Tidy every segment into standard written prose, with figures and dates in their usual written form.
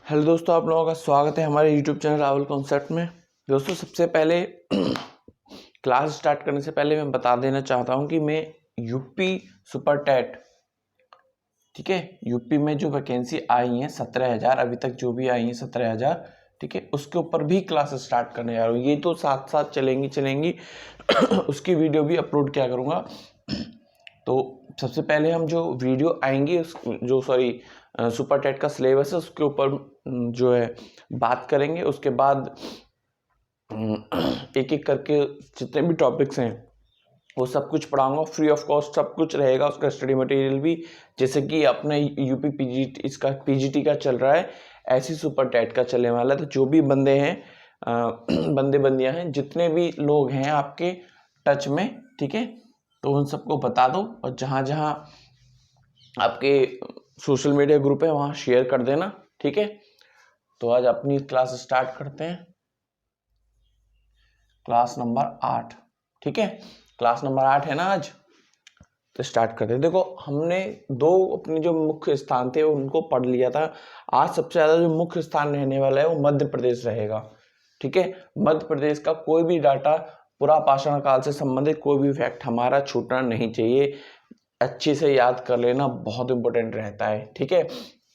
Hello दोस्तों, आप लोगों का स्वागत है हमारे यूट्यूब चैनल राहुल कॉन्सेप्ट में। दोस्तों, सबसे पहले क्लास स्टार्ट करने से पहले मैं बता देना चाहता हूं कि मैं यूपी सुपर टेट, ठीक है, यूपी में जो वैकेंसी आई हैं 17,000, अभी तक जो भी आई हैं 17,000, ठीक है, उसके ऊपर भी क्लास स्टार्ट करने जा रहा हूँ। ये तो साथ साथ चलेंगी उसकी वीडियो भी अपलोड किया करूँगा। तो सबसे पहले हम जो वीडियो आएंगी सुपर टेट का सिलेबस है उसके ऊपर जो है बात करेंगे। उसके बाद एक एक करके जितने भी टॉपिक्स हैं वो सब कुछ पढ़ाऊंगा, फ्री ऑफ कॉस्ट सब कुछ रहेगा। उसका स्टडी मटेरियल भी, जैसे कि अपने यूपी पीजीटी, इसका पीजीटी का चल रहा है, ऐसी सुपर टेट का चलने वाला है। तो जो भी बंदे हैं, बंदे बंदियां हैं, जितने भी लोग हैं आपके टच में, ठीक है, तो उन सबको बता दो। और जहाँ जहाँ आपके सोशल मीडिया ग्रुप है वहाँ शेयर कर देना, ठीक है। तो आज अपनी क्लास स्टार्ट करते हैं, क्लास नंबर 8, ठीक है। क्लास नंबर 8 है ना आज, तो स्टार्ट करते हैं। देखो, हमने दो अपने जो मुख्य स्थान थे उनको पढ़ लिया था। आज सबसे ज़्यादा जो मुख्य स्थान रहने वाला है वो मध्य प्रदेश रहेगा, ठीक है। मध्य प्रदेश का कोई भी डाटा, पूरा पाषाण काल से संबंधित कोई भी फैक्ट हमारा छूटना नहीं चाहिए। अच्छे से याद कर लेना, बहुत इंपॉर्टेंट रहता है, ठीक है।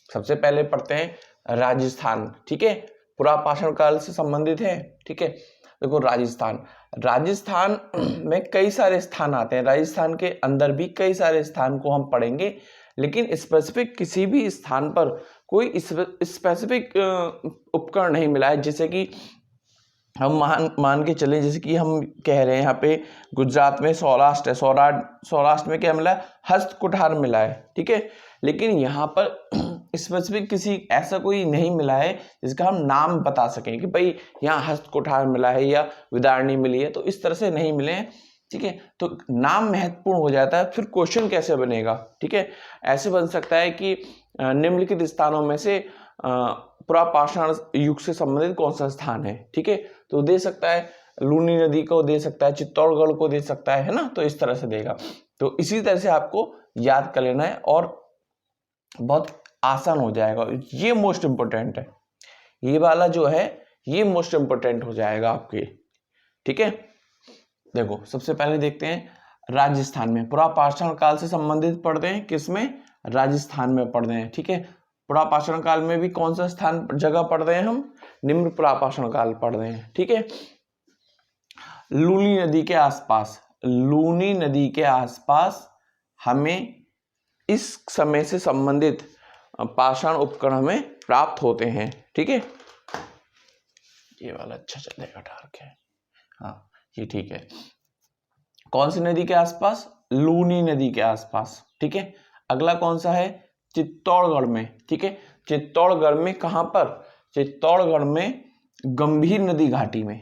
सबसे पहले पढ़ते हैं राजस्थान, ठीक है, पूरा पाषाण काल से संबंधित है, ठीक है। देखो, राजस्थान में कई सारे स्थान आते हैं, राजस्थान के अंदर भी कई सारे स्थान को हम पढ़ेंगे, लेकिन स्पेसिफिक किसी भी स्थान पर कोई स्पेसिफिक उपकरण नहीं मिला है। जैसे कि हम मान के चलें, जैसे कि हम कह रहे हैं यहाँ पे गुजरात में सौराष्ट्र है, सौराष्ट्र में क्या मिला है, हस्त कुठार मिला है, ठीक है। लेकिन यहाँ पर स्पेसिफिक किसी ऐसा कोई नहीं मिला है जिसका हम नाम बता सकें कि भाई यहाँ हस्त कुठार मिला है या विदारणी मिली है, तो इस तरह से नहीं मिले हैं, ठीक है। तो नाम महत्वपूर्ण हो जाता है, फिर क्वेश्चन कैसे बनेगा, ठीक है। ऐसे बन सकता है कि निम्नलिखित स्थानों में से पूरा पाषाण युग से संबंधित कौन सा स्थान है, ठीक है। तो दे सकता है लूनी नदी को, दे सकता है चित्तौड़गढ़ को, दे सकता है ना, तो इस तरह से देगा। तो इसी तरह से आपको याद कर लेना है और बहुत आसान हो जाएगा। ये मोस्ट इंपोर्टेंट है, ये वाला जो है ये मोस्ट इंपोर्टेंट हो जाएगा आपके, ठीक है। देखो, सबसे पहले देखते हैं राजस्थान में पूरा पाषाण काल से संबंधित पढ़ते हैं, किसमें, राजस्थान में पढ़ते हैं, ठीक है। पूरा पाषाण काल में भी कौन सा स्थान जगह पढ़ रहे हैं हम, निम्न पूरा पाषाण काल पढ़ रहे हैं, ठीक है। लूनी नदी के आसपास, लूनी नदी के आसपास हमें इस समय से संबंधित पाषाण उपकरण हमें प्राप्त होते हैं, ठीक है। ये वाला अच्छा चलेगा, डार्क है, हाँ ये ठीक है। कौन सी नदी के आसपास, लूनी नदी के आसपास, ठीक है। अगला कौन सा है, चित्तौड़गढ़ में, ठीक है। चित्तौड़गढ़ में कहां पर, चित्तौड़गढ़ में गंभीर नदी घाटी में।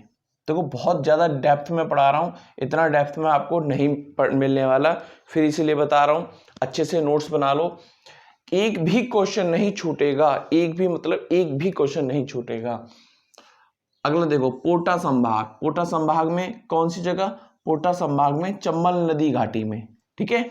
देखो, बहुत ज्यादा डेप्थ में पढ़ा रहा हूं, इतना डेप्थ में आपको नहीं मिलने वाला, फिर इसीलिए बता रहा हूं, अच्छे से नोट्स बना लो। एक भी क्वेश्चन नहीं छूटेगा, एक भी क्वेश्चन नहीं छूटेगा। अगला देखो, पोटा संभाग, पोटा संभाग में कौन सी जगह, पोटा संभाग में चंबल नदी घाटी में, ठीक है।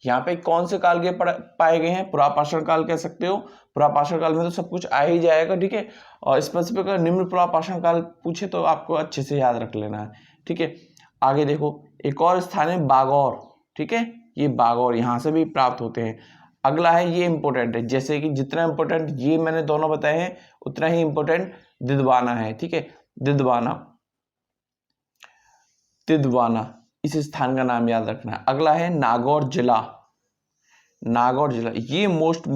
यहाँ पे कौन से काल के पाए गए हैं, पुरापाषाण काल कह सकते हो। पुरापाषाण काल में तो सब कुछ आ ही जाएगा, ठीक है। और स्पेसिफिक निम्न पुरापाषाण काल पूछे तो आपको अच्छे से याद रख लेना है, ठीक है। आगे देखो, एक और स्थान है बागौर, ठीक है, ये बागौर यहाँ से भी प्राप्त होते हैं। अगला है, ये इंपॉर्टेंट है, जैसे कि जितना इंपॉर्टेंट ये मैंने दोनों बताए हैं उतना ही इंपॉर्टेंट दिदवाना है, ठीक है। तिदवाना, इस स्थान का नाम याद रखना है। अगला है नागौर जिला, नागौर जिला ये मोस्ट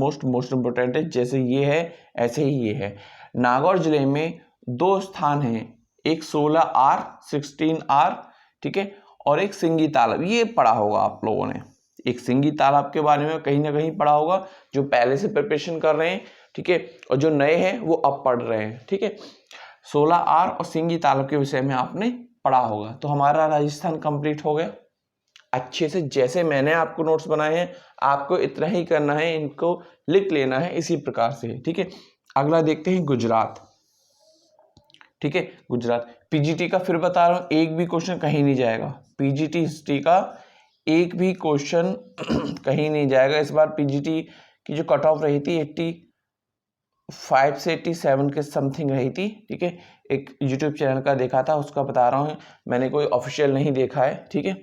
इंपोर्टेंट है, जैसे ये है ऐसे ही ये है। नागौर जिले में दो स्थान हैं, एक 16R 16R, ठीक है, और एक सिंगी तालाब। ये पढ़ा होगा आप लोगों ने, एक सिंगी तालाब के बारे में कहीं ना कहीं पढ़ा होगा, जो पहले से प्रिपरेशन कर रहे हैं, ठीक है, और जो नए हैं वो अब पढ़ रहे हैं, ठीक है। 16R और सिंगी तालाब के विषय में आपने पढ़ा होगा। तो हमारा राजस्थान कंप्लीट हो गया अच्छे से। जैसे मैंने आपको नोट्स बनाए हैं आपको इतना ही करना है, इनको लिख लेना है इसी प्रकार से, ठीक है। अगला देखते हैं गुजरात, ठीक है। गुजरात पीजीटी का फिर बता रहा हूं, एक भी क्वेश्चन कहीं नहीं जाएगा, पीजीटी हिस्ट्री का एक भी क्वेश्चन कहीं नहीं जाएगा। इस बार पीजीटी की जो कट ऑफ रही थी 85 से 87 के समथिंग रही थी, ठीक है। एक यूट्यूब चैनल का देखा था, उसका बता रहा हूँ, मैंने कोई ऑफिशियल नहीं देखा है, ठीक है।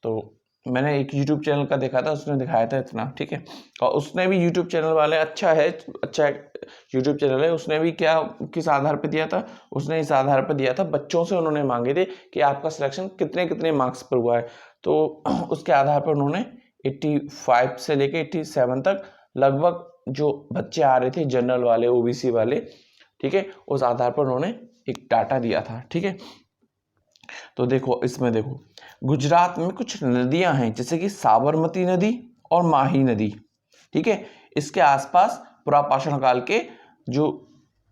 तो मैंने एक यूट्यूब चैनल का देखा था, उसने दिखाया था इतना, ठीक है। और उसने भी यूट्यूब चैनल वाले अच्छा यूट्यूब चैनल है, उसने भी क्या किस आधार पे दिया था, उसने इस आधार पे दिया था, बच्चों से उन्होंने मांगे थे कि आपका सिलेक्शन कितने कितने मार्क्स पर हुआ है, तो उसके आधार पर उन्होंने 85 से लेके 87 तक लगभग जो बच्चे आ रहे थे जनरल वाले, ओबीसी वाले, ठीक है, उस आधार पर उन्होंने एक डाटा दिया था, ठीक है। तो देखो इसमें देखो, गुजरात में कुछ नदियां हैं जैसे कि साबरमती नदी और माही नदी, ठीक है। इसके आसपास पुरापाषाण काल के जो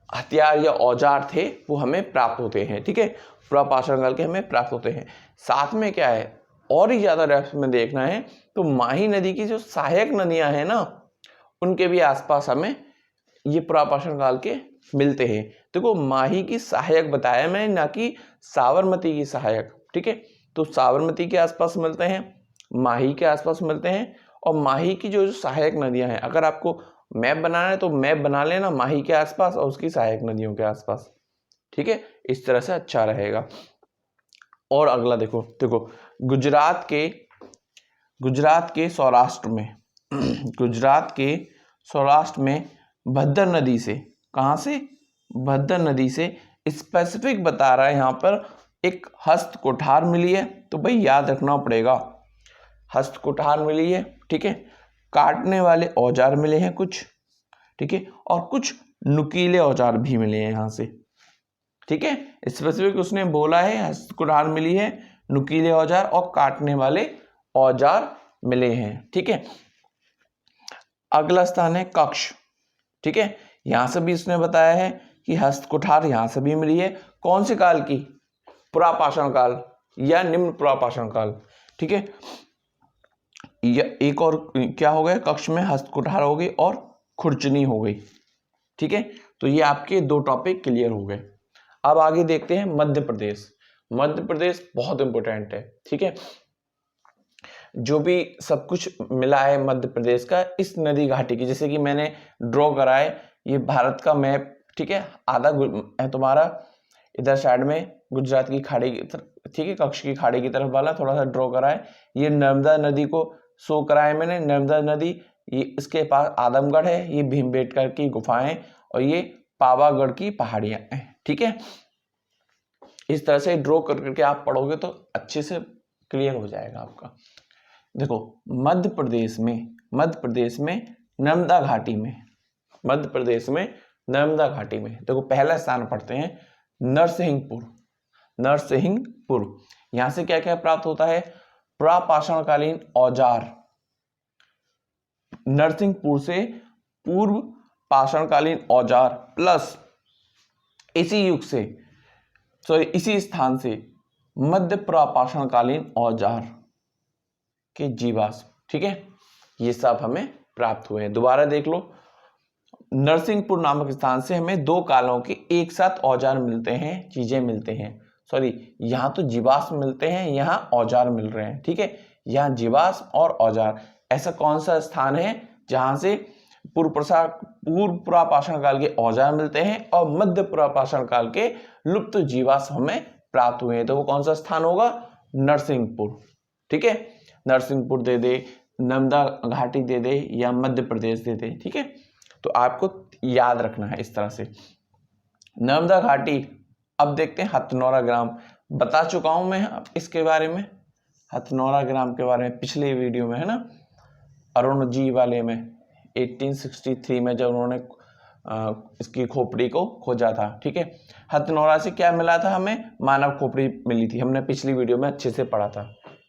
हथियार या औजार थे वो हमें प्राप्त होते हैं, ठीक है, पुरापाषाण काल के हमें प्राप्त होते हैं। साथ में क्या है, और ही ज्यादा डेप्थ में देखना है तो माही नदी की जो सहायक नदियां हैं ना, उनके भी आसपास हमें ये पुरापाषाण काल के मिलते हैं। देखो माही की सहायक बताया मैं, ना कि साबरमती की सहायक, ठीक है। तो साबरमती के आसपास मिलते हैं, माही के आसपास मिलते हैं, और माही की जो सहायक नदियां हैं, अगर आपको मैप बनाना है तो मैप बना लेना माही के आसपास और उसकी सहायक नदियों के आसपास, ठीक है, इस तरह से अच्छा रहेगा। और अगला देखो, गुजरात के सौराष्ट्र में गुजरात के सौराष्ट्र में भद्र नदी से, कहां से, भद्र नदी से स्पेसिफिक बता रहा है यहाँ पर, एक हस्त कुठार मिली है। तो भाई याद रखना पड़ेगा, हस्त कुठार मिली है, ठीक है, काटने वाले औजार मिले हैं कुछ, ठीक है, और कुछ नुकीले औजार भी मिले हैं यहां से, ठीक है। स्पेसिफिक उसने बोला है हस्त कुठार मिली है, नुकीले औजार और काटने वाले औजार मिले हैं, ठीक है। अगला स्थान है कक्ष, ठीक है, यहां से भी इसने बताया है कि हस्त कुठार यहां से भी मिली है। कौन से काल की, पुरापाषाण काल या निम्न पुरापाषाण काल, ठीक है। एक और क्या हो गया, कक्ष में हस्त कुठार हो गई और खुरचनी हो गई, ठीक है। तो ये आपके दो टॉपिक क्लियर हो गए। अब आगे देखते हैं मध्य प्रदेश। मध्य प्रदेश बहुत इंपॉर्टेंट है, ठीक है। जो भी सब कुछ मिला है मध्य प्रदेश का इस नदी घाटी की, जैसे कि मैंने ड्रॉ करा है, ये भारत का मैप, ठीक है, आधा है तुम्हारा इधर साइड में गुजरात की खाड़ी की तरफ, ठीक है, कक्ष की खाड़ी की तरफ वाला थोड़ा सा ड्रॉ करा है। ये नर्मदा नदी को शो करा है मैंने, नर्मदा नदी, ये इसके पास आदमगढ़ है, ये भीमबेटका की गुफाएं, और ये पावागढ़ की पहाड़ियां हैं, ठीक है। इस तरह से ड्रॉ करके आप पढ़ोगे तो अच्छे से क्लियर हो जाएगा आपका। देखो मध्य प्रदेश में नर्मदा घाटी में, मध्य प्रदेश में नर्मदा घाटी में देखो पहला स्थान पढ़ते हैं नरसिंहपुर। यहां से क्या क्या प्राप्त होता है, पुरापाषाणकालीन औजार, नरसिंहपुर से पूर्व पाषाणकालीन औजार प्लस इसी युग से, इसी स्थान से मध्य पुरापाषाणकालीन औजार के जीवाश्म, ठीक है, ये सब हमें प्राप्त हुए हैं। दोबारा देख लो, नरसिंहपुर नामक स्थान से हमें दो कालों के एक साथ औजार मिलते हैं, चीजें मिलते हैं, यहां तो जीवाश्म मिलते हैं, यहां औजार मिल रहे हैं, ठीक है, यहां जीवाश्म और औजार। ऐसा कौन सा स्थान है जहां से पूर्व पुरापाषाण काल के औजार मिलते हैं और मध्य पुरापाषाण काल के लुप्त जीवाश्म हमें प्राप्त हुए हैं, तो वो कौन सा स्थान होगा, नरसिंहपुर, ठीक है। नरसिंहपुर दे दे, नर्मदा घाटी दे दे, या मध्य प्रदेश दे दे, ठीक है। तो आपको याद रखना है इस तरह से नर्मदा घाटी। अब देखते हैं हथनौरा ग्राम, बता चुका हूं मैं इसके बारे में, हथनौरा ग्राम के बारे में पिछले वीडियो में, है ना, अरुण जी वाले में 1863 में जब उन्होंने इसकी खोपड़ी को खोजा था, ठीक है। हथनौरा से क्या मिला था, हमें मानव खोपड़ी मिली थी, हमने पिछली वीडियो में अच्छे से पढ़ा था,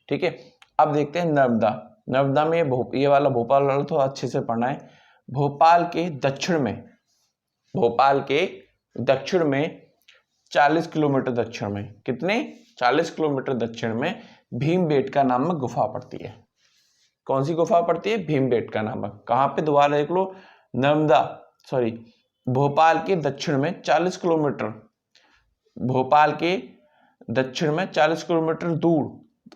ठीक है। अब देखते हैं नर्मदा में ये वाला भोपाल वाला तो अच्छे से पढ़ना है। भोपाल के दक्षिण में 40 किलोमीटर दक्षिण में, कितने, 40 किलोमीटर दक्षिण में भीमबेटका नामक गुफा पड़ती है। कौन सी गुफा पड़ती है, भीमबेटका नामक। कहां पे, दोबारा देख लो, भोपाल के दक्षिण में 40 किलोमीटर, भोपाल के दक्षिण में 40 किलोमीटर दूर,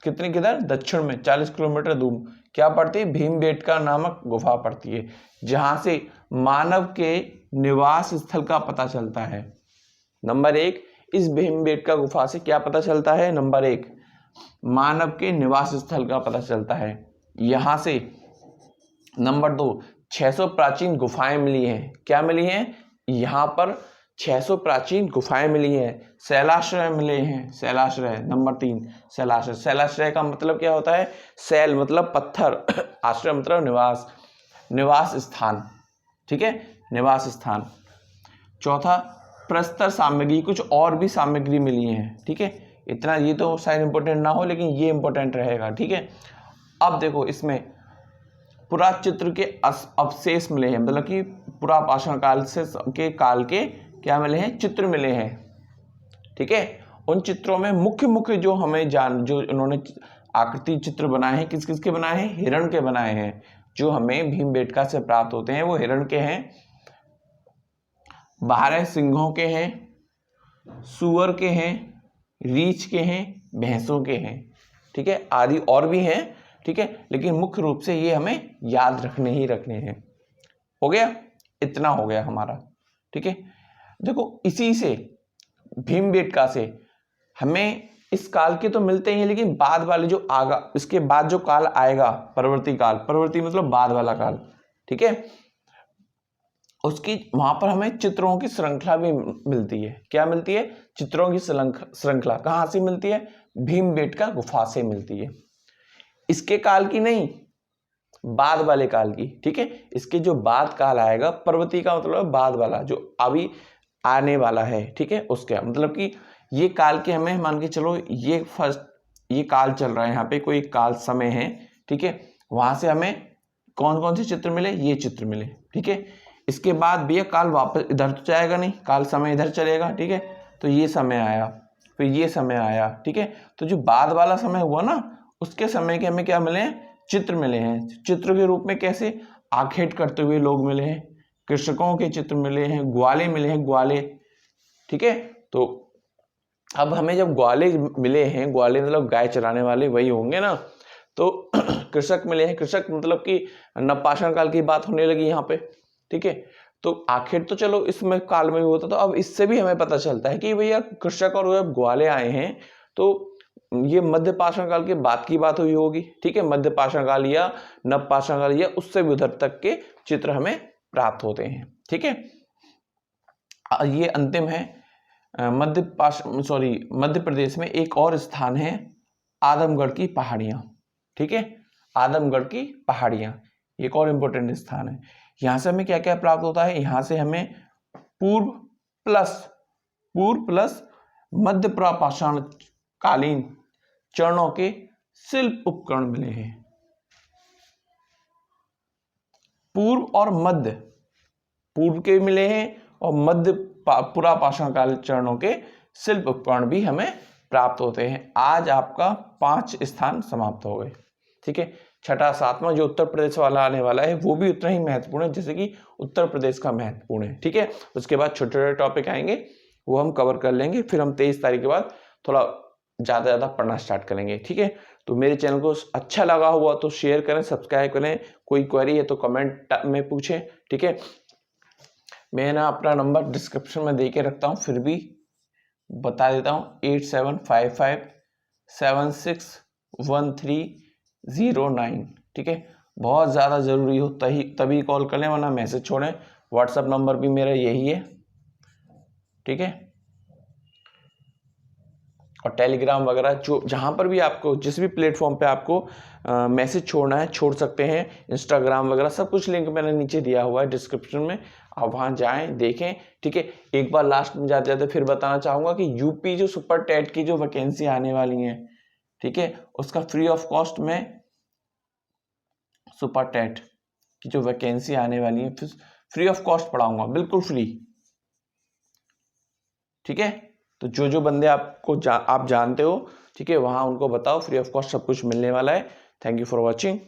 कितने किधर, दक्षिण में 40 किलोमीटर दूर क्या पड़ती है, भीमबेटका नामक गुफा पड़ती है, जहां से मानव के निवास स्थल का पता चलता है। नंबर 1, इस भीमबेटका गुफा से क्या पता चलता है? नंबर 1, मानव के निवास स्थल का पता चलता है यहां से। नंबर 2, 600 प्राचीन गुफाएं मिली हैं। क्या मिली हैं? यहां पर 600 प्राचीन गुफाएं मिली हैं। शैलाश्रय मिले हैं, शैलाश्रय। नंबर 3, शैलाश्रय। शैलाश्रय का मतलब क्या होता है? शैल मतलब पत्थर, आश्रय मतलब निवास, निवास स्थान। ठीक है, निवास स्थान। चौथा, प्रस्तर सामग्री, कुछ और भी सामग्री मिली है। ठीक है, इतना ये तो शायद इंपॉर्टेंट ना हो, लेकिन ये इंपॉर्टेंट रहेगा। ठीक है, अब देखो इसमें पुराचित्र के अवशेष मिले हैं, मतलब कि पुरापाषाण काल से के काल के क्या मिले हैं? चित्र मिले हैं। ठीक है, उन चित्रों में मुख्य मुख्य जो हमें जो इन्होंने आकृति चित्र बनाए हैं, किस किस के बनाए हैं? हिरण के बनाए हैं। जो हमें भीमबेटका से प्राप्त होते हैं वो हिरण के हैं, 12 सिंहों के हैं, सुअर के हैं, रीछ के हैं, भैंसों के हैं। ठीक है, आदि और भी हैं। ठीक है, लेकिन मुख्य रूप से ये हमें याद रखने ही रखने हैं। हो गया, इतना हो गया हमारा। ठीक है, देखो इसी से भीमबेटका से हमें इस काल के तो मिलते ही हैं, लेकिन बाद वाले जो आगा इसके बाद जो काल आएगा, परवर्ती काल, परवर्ती मतलब बाद वाला काल। ठीक है, उसकी वहां पर हमें चित्रों की श्रृंखला भी मिलती है। क्या मिलती है? चित्रों की श्रृंखला। कहां से मिलती है? भीमबेटका गुफा से मिलती है। इसके काल की नहीं, बाद वाले काल की। ठीक है, इसके जो बाद काल आएगा, पर्वती का मतलब बाद वाला, जो अभी आने वाला है। ठीक है, उसके मतलब कि ये काल के हमें मान के चलो, ये काल चल रहा है, यहाँ पे कोई काल समय है। ठीक है, वहां से हमें कौन कौन से चित्र मिले? ये चित्र मिले। ठीक है, इसके बाद भी काल वापस इधर तो जाएगा नहीं, काल समय इधर चलेगा। ठीक है, तो ये समय आया, फिर ये समय आया। ठीक है, तो जो बाद वाला समय हुआ ना, उसके समय के हमें क्या मिले हैं? चित्र मिले हैं। चित्र के रूप में कैसे? आखेट करते हुए लोग मिले हैं, कृषकों के चित्र मिले हैं, ग्वाले मिले हैं, ग्वाले। ठीक है, तो अब हमें जब ग्वाले मिले हैं, ग्वाले मतलब गाय चराने वाले वही होंगे ना, तो कृषक मिले हैं, कृषक मतलब कि नवपाषाण काल की बात होने लगी यहाँ पे। ठीक है, तो आखिर तो चलो इसमें काल में भी होता, तो अब इससे भी हमें पता चलता है कि भैया कृषक और जब ग्वाले आए हैं तो ये मध्य पाषाण काल के बाद की बात हुई होगी। ठीक है, मध्य पाषाण काल या नवपाषाण काल या उससे भी उधर तक के चित्र हमें प्राप्त होते हैं। ठीक है, ये अंतिम है। मध्य प्रदेश में एक और स्थान है, आदमगढ़ की पहाड़ियां। ठीक है, आदमगढ़ की पहाड़ियां एक और इंपॉर्टेंट स्थान है। यहां से हमें क्या क्या प्राप्त होता है? यहां से हमें पूर्व प्लस मध्य प्रापाषाण कालीन चरणों के शिल्प उपकरण मिले हैं। पूर्व और मध्य, पूर्व के मिले हैं और मध्य पुरापाषाण काल चरणों के शिल्प उपकरण भी हमें प्राप्त होते हैं। आज आपका 5 स्थान समाप्त हो गए। ठीक है, छठा 7वां जो उत्तर प्रदेश वाला आने वाला है वो भी उतना ही महत्वपूर्ण है जैसे कि उत्तर प्रदेश का महत्वपूर्ण है। ठीक है, उसके बाद छोटे छोटे टॉपिक आएंगे, वो हम कवर कर लेंगे। फिर हम 23 तारीख के बाद थोड़ा ज्यादा पढ़ना स्टार्ट करेंगे। ठीक है, तो मेरे चैनल को अच्छा लगा हुआ तो शेयर करें, सब्सक्राइब करें। कोई क्वेरी है तो कमेंट में पूछें। ठीक है, मैं ना अपना नंबर डिस्क्रिप्शन में दे के रखता हूँ, फिर भी बता देता हूँ, 8755761309। ठीक है, बहुत ज़्यादा ज़रूरी हो तभी कॉल कर लें, वरना मैसेज छोड़ें। व्हाट्सएप नंबर भी मेरा यही है। ठीक है, और टेलीग्राम वगैरह जो जहाँ पर भी आपको जिस भी प्लेटफॉर्म पे आपको मैसेज छोड़ना है छोड़ सकते हैं। इंस्टाग्राम वगैरह सब कुछ लिंक मैंने नीचे दिया हुआ है डिस्क्रिप्शन में, आप वहाँ जाएं देखें। ठीक है, एक बार लास्ट में जाते जाते फिर बताना चाहूँगा कि यूपी जो सुपर टेट की जो वैकेंसी आने वाली है, ठीक है, उसका फ्री ऑफ कॉस्ट में सुपर टेट की जो वैकेंसी आने वाली है फ्री ऑफ कॉस्ट पढ़ाऊंगा, बिल्कुल फ्री। ठीक है, तो जो बंदे आपको आप जानते हो, ठीक है, वहां उनको बताओ, फ्री ऑफ कॉस्ट सब कुछ मिलने वाला है। Thank you for watching.